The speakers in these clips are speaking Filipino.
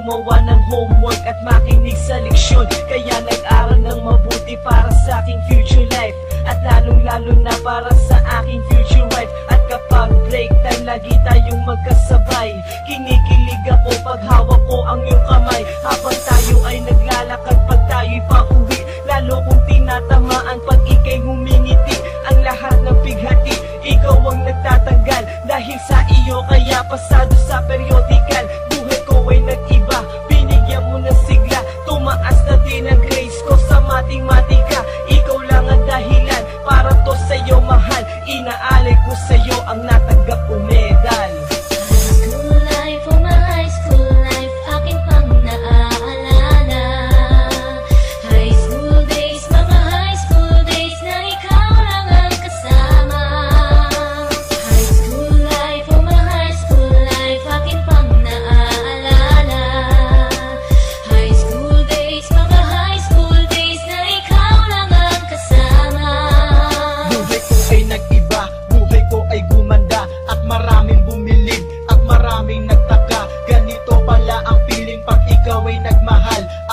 gumawa ng homework at makinig sa leksyon. Kaya nag-aral ng mabuti para sa aking future life, at lalong-lalo na para sa aking future wife. At kapag break time, lagi tayong magkasabay. Kinikilig ako pag hawak ko ang iyong kamay, habang tayo ay naglalakad pag tayo'y pauwi. Lalo kung tinatamaan pag ika'y ngumingiti. Ang lahat ng pighati, ikaw ang nagtatanggal. Dahil sa iyo kaya pasado sa periodical. Buhay ko ay nag-iba, binigyan mo ng sigla. Tumaas na din ang grades ko sa matematika. Ikaw lang ang dahilan para to sa'yo mahal. Inaalay ko sa'yo ang natanggap kong medal.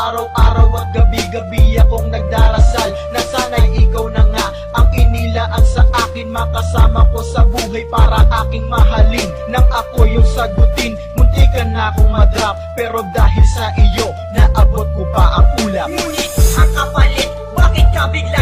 Araw-araw at gabi-gabi akong nagdarasal na sana'y ikaw na nga ang inilaan sa akin. Makasama ko sa buhay para aking mahalin. Nang ako yung sagutin, muntikan na akong madrop, pero dahil sa iyo, naabot ko pa ang ulap. Ngunit ang kapalit, bakit ka bigla